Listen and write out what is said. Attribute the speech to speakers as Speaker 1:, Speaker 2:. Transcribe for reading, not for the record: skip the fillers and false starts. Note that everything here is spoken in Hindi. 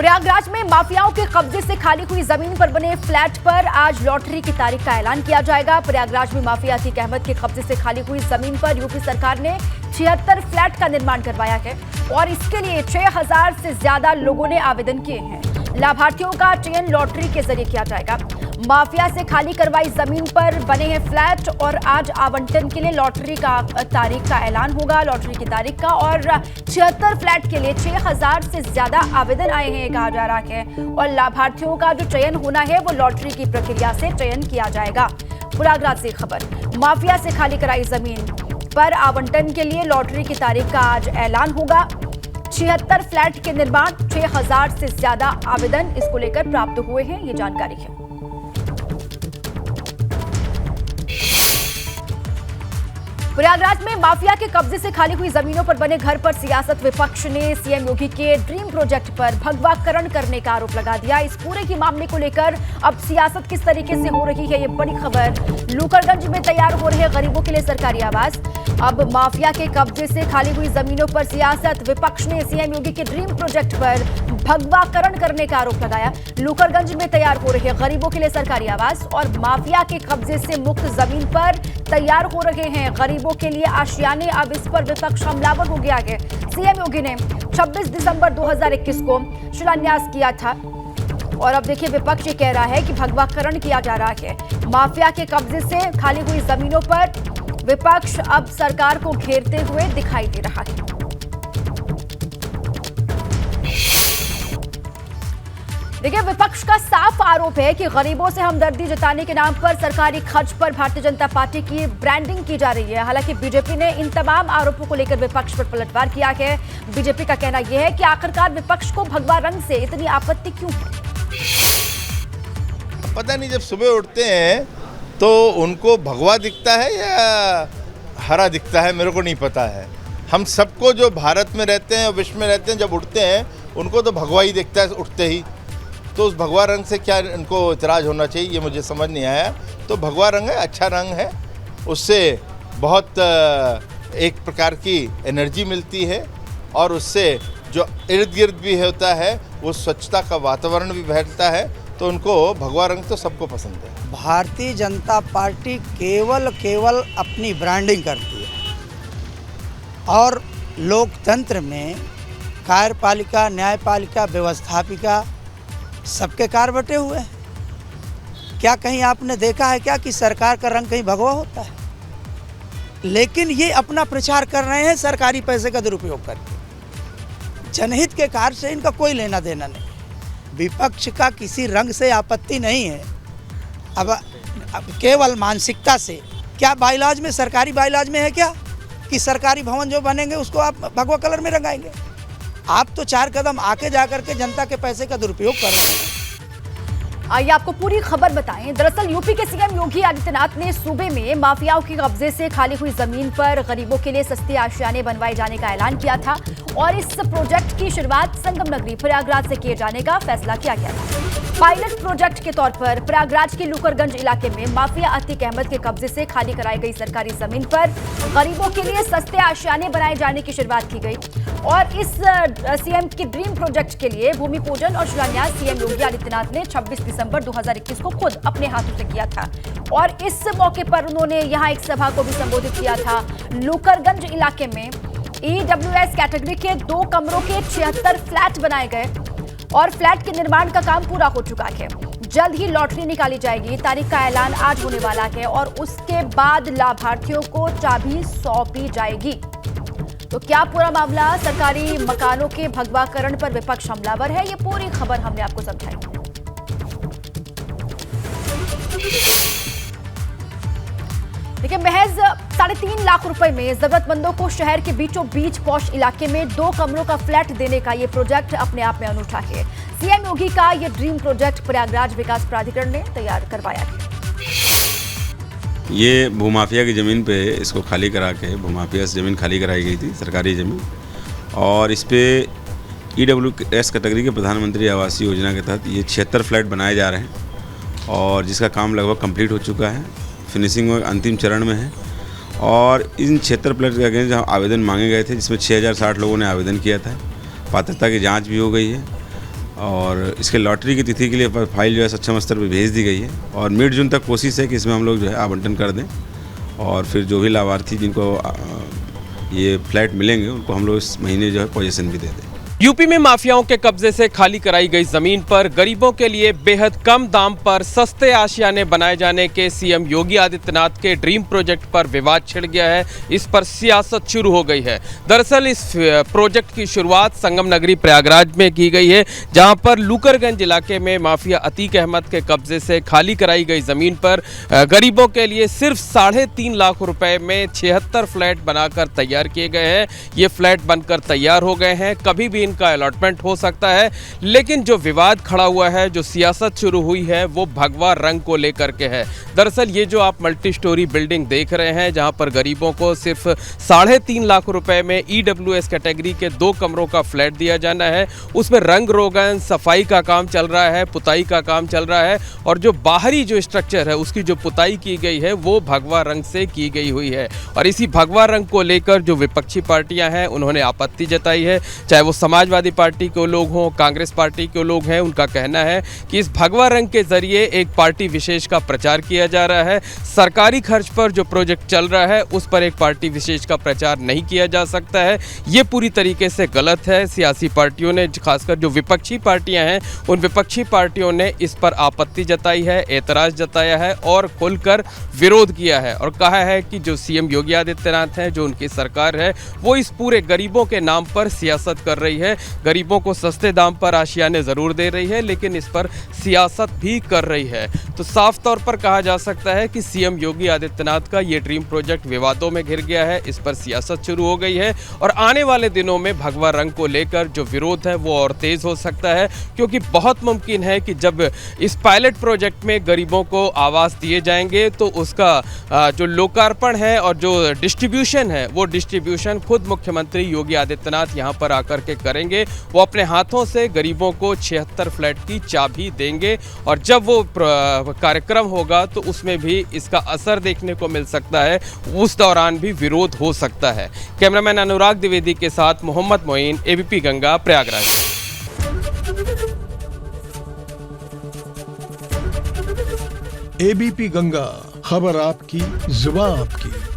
Speaker 1: प्रयागराज में माफियाओं के कब्जे से खाली हुई जमीन पर बने फ्लैट पर आज लॉटरी की तारीख का ऐलान किया जाएगा। प्रयागराज में माफिया अतीक अहमद के कब्जे से खाली हुई जमीन पर यूपी सरकार ने 76 फ्लैट का निर्माण करवाया है और इसके लिए 6000 से ज्यादा लोगों ने आवेदन किए हैं। लाभार्थियों का चयन लॉटरी के जरिए किया जाएगा। माफिया से खाली करवाई जमीन पर बने हैं फ्लैट और आज आवंटन के लिए लॉटरी का तारीख का ऐलान होगा, लॉटरी की तारीख का। और 76 फ्लैट के लिए 6000 से ज्यादा आवेदन आए हैं कहा जा रहा है और लाभार्थियों का जो चयन होना है वो लॉटरी की प्रक्रिया से चयन किया जाएगा। प्रयागराज से खबर, माफिया से खाली कराई जमीन पर आवंटन के लिए लॉटरी की तारीख का आज ऐलान होगा। 76 फ्लैट के निर्माण, 6000 से ज्यादा आवेदन इसको लेकर प्राप्त हुए हैं, ये जानकारी है। प्रयागराज में माफिया के कब्जे से खाली हुई जमीनों पर बने घर पर सियासत, विपक्ष ने सीएम योगी के ड्रीम प्रोजेक्ट पर भगवाकरण करने का आरोप लगा दिया। इस पूरे की मामले को लेकर अब सियासत किस तरीके से हो रही है, ये बड़ी खबर। लूकरगंज में तैयार हो रहे गरीबों के लिए सरकारी आवास। अब माफिया के कब्जे से खाली हुई जमीनों पर सियासत, विपक्ष ने सीएम योगी के ड्रीम प्रोजेक्ट पर भगवाकरण करने का आरोप लगाया। लूकरगंज में तैयार हो रहे गरीबों के लिए सरकारी आवास और माफिया के कब्जे से मुक्त जमीन पर तैयार हो रहे हैं गरीबों के लिए आशियाने। अब इस पर विपक्ष हमलावर हो गया है। सीएम योगी ने 26 दिसंबर 2021 को शिलान्यास किया था और अब देखिए विपक्ष ये कह रहा है कि भगवाकरण किया जा रहा है। माफिया के कब्जे से खाली हुई जमीनों पर विपक्ष अब सरकार को घेरते हुए दिखाई दे रहा है। देखिए विपक्ष का साफ आरोप है कि गरीबों से हमदर्दी जताने के नाम पर सरकारी खर्च पर भारतीय जनता पार्टी की ब्रांडिंग की जा रही है। हालांकि बीजेपी ने इन तमाम आरोपों को लेकर विपक्ष पर पलटवार किया है। बीजेपी का कहना यह है कि आखिरकार विपक्ष को भगवा रंग से इतनी आपत्ति क्यों है।
Speaker 2: पता नहीं, जब सुबह उठते हैं तो उनको भगवा दिखता है या हरा दिखता है, मेरे को नहीं पता है। हम सबको जो भारत में रहते हैं और विश्व में रहते हैं, जब उठते हैं उनको तो भगवा ही दिखता है उठते ही। तो उस भगवा रंग से क्या इनको इतराज़ होना चाहिए, ये मुझे समझ नहीं आया। तो भगवा रंग है, अच्छा रंग है, उससे बहुत एक प्रकार की एनर्जी मिलती है और उससे जो इर्द गिर्द भी होता है वो स्वच्छता का वातावरण भी फैलता है। तो उनको भगवा रंग तो सबको पसंद है।
Speaker 3: भारतीय जनता पार्टी केवल अपनी ब्रांडिंग करती है और लोकतंत्र में कार्यपालिका, न्यायपालिका, व्यवस्थापिका सबके कार बटे हुए हैं। क्या कहीं आपने देखा है क्या कि सरकार का रंग कहीं भगवा होता है? लेकिन ये अपना प्रचार कर रहे हैं सरकारी पैसे का दुरुपयोग करके। जनहित के कार्य से इनका कोई लेना देना नहीं। विपक्ष का किसी रंग से आपत्ति नहीं है, अब केवल मानसिकता से। क्या बाइलॉज में, सरकारी बाइलॉज में है क्या कि सरकारी भवन जो बनेंगे उसको आप भगवा कलर में रंगाएंगे? आप तो 4 कदम आके जाकर के जनता के पैसे का दुरुपयोग कर रहे हैं।
Speaker 1: आइए आपको पूरी खबर बताएं। दरअसल यूपी के सीएम योगी आदित्यनाथ ने सूबे में माफियाओं के कब्जे से खाली हुई जमीन पर गरीबों के लिए सस्ते आशियाने बनवाए जाने का ऐलान किया था और इस प्रोजेक्ट की शुरुआत संगम नगरी प्रयागराज से किए जाने का फैसला किया गया था। पायलट प्रोजेक्ट के तौर पर प्रयागराज के लूकरगंज इलाके में माफिया अतीक अहमद के कब्जे से खाली कराई गई सरकारी जमीन पर गरीबों के लिए सस्ते आशियाने बनाए जाने की शुरुआत की गई और इस सीएम के ड्रीम प्रोजेक्ट के लिए भूमि पूजन और शिलान्यास सीएम योगी आदित्यनाथ ने 26 दिसंबर 2021 को खुद अपने हाथों से किया था और इस मौके पर उन्होंने यहां एक सभा को भी संबोधित किया था। लूकरगंज इलाके में EWS कैटेगरी के 2 कमरों के 76 फ्लैट बनाए गए और फ्लैट के निर्माण का काम पूरा हो चुका है। जल्द ही लॉटरी निकाली जाएगी। तारीख का ऐलान आज होने वाला है और उसके बाद लाभार्थियों को चाबी सौंपी जाएगी। तो क्या पूरा मामला सरकारी मकानों के भगवाकरण पर विपक्ष हमलावर है, ये पूरी खबर हमने आपको समझाई। देखिए महज 3.5 लाख रुपए में जरूरतमंदों को शहर के बीचों बीच पॉश इलाके में 2 कमरों का फ्लैट देने का ये प्रोजेक्ट अपने आप में अनूठा है। सीएम योगी का ये ड्रीम प्रोजेक्ट प्रयागराज विकास प्राधिकरण ने तैयार करवाया है।
Speaker 4: ये भूमाफिया की ज़मीन पे इसको खाली करा के, भूमाफिया से ज़मीन खाली कराई गई थी, सरकारी ज़मीन, और इस पे EWS कैटेगरी के प्रधानमंत्री आवासीय योजना के तहत ये 76 फ्लैट बनाए जा रहे हैं और जिसका काम लगभग कंप्लीट हो चुका है, फिनिशिंग में अंतिम चरण में है। और इन 76 फ्लैट के अगेंस्ट जहाँ आवेदन मांगे गए थे, जिसमें 6060 लोगों ने आवेदन किया था, पात्रता की जाँच भी हो गई है और इसके लॉटरी की तिथि के लिए फाइल जो है सक्षम स्तर पर भेज दी गई है और मिड जून तक कोशिश है कि इसमें हम लोग जो है आवंटन कर दें और फिर जो भी लाभार्थी जिनको ये फ्लैट मिलेंगे उनको हम लोग इस महीने जो है पोजीशन भी दे दें।
Speaker 5: यूपी में माफियाओं के कब्जे से खाली कराई गई जमीन पर गरीबों के लिए बेहद कम दाम पर सस्ते आशियाने बनाए जाने के सीएम योगी आदित्यनाथ के ड्रीम प्रोजेक्ट पर विवाद छिड़ गया है। इस पर सियासत शुरू हो गई है। दरअसल इस प्रोजेक्ट की शुरुआत संगम नगरी प्रयागराज में की गई है, जहां पर लूकरगंज इलाके में माफिया अतीक अहमद के कब्जे से खाली कराई गई जमीन पर गरीबों के लिए सिर्फ 3.5 लाख रुपए में 76 फ्लैट बनाकर तैयार किए गए हैं। ये फ्लैट बनकर तैयार हो गए हैं, कभी भी का अलॉटमेंट हो सकता है। लेकिन जो विवाद खड़ा हुआ है, जो सियासत शुरू हुई है, वो भगवा रंग को लेकर के है। दरअसल ये जो आप मल्टी स्टोरी बिल्डिंग देख रहे हैं, जहां पर गरीबों को सिर्फ 3.5 लाख रुपए में ईडब्ल्यूएस कैटेगरी के 2 कमरों का फ्लैट दिया जाना है, उसमें रंग रोगन सफाई का काम चल रहा है, पुताई का काम चल रहा है और जो बाहरी जो स्ट्रक्चर है उसकी जो पुताई की गई है वो भगवा रंग से की गई हुई है। और इसी भगवा रंग को लेकर जो विपक्षी पार्टियां हैं उन्होंने आपत्ति जताई है। चाहे वो समाजवादी पार्टी के लोग हों, कांग्रेस पार्टी के लोग हैं, उनका कहना है कि इस भगवा रंग के जरिए एक पार्टी विशेष का प्रचार किया जा रहा है। सरकारी खर्च पर जो प्रोजेक्ट चल रहा है उस पर एक पार्टी विशेष का प्रचार नहीं किया जा सकता है। ये पूरी तरीके से गलत है। सियासी पार्टियों ने, खासकर जो विपक्षी पार्टियां हैं, उन विपक्षी पार्टियों ने इस पर आपत्ति जताई है, एतराज जताया है और खुलकर विरोध किया है और कहा है कि जो सीएम योगी आदित्यनाथ हैं, जो उनकी सरकार है, वो इस पूरे गरीबों के नाम पर सियासत कर रही है। गरीबों को सस्ते दाम पर आशियाने ज़रूर दे रही है, लेकिन इस पर सियासत भी कर रही है। तो साफ तौर पर कहा जा सकता है कि सीएम योगी आदित्यनाथ का ये ड्रीम प्रोजेक्ट विवादों में घिर गया है, इस पर सियासत शुरू हो गई है और आने वाले दिनों में भगवा रंग को लेकर जो विरोध है वो और तेज़ हो सकता है, क्योंकि बहुत मुमकिन है कि जब इस पायलट प्रोजेक्ट में गरीबों को आवास दिए जाएंगे तो उसका जो लोकार्पण है और जो डिस्ट्रीब्यूशन है, वो डिस्ट्रीब्यूशन खुद मुख्यमंत्री योगी आदित्यनाथ यहाँ पर आकर के करेंगे। वो अपने हाथों से गरीबों को 76 फ्लैट की चाबी देंगे और जब वो कार्यक्रम होगा तो उसमें भी इसका असर देखने को मिल सकता है। उस दौरान भी विरोध हो सकता है। कैमरामैन अनुराग द्विवेदी के साथ मोहम्मद मोइन, एबीपी गंगा, प्रयागराज।
Speaker 6: एबीपी गंगा, खबर आपकी, जुबान आपकी।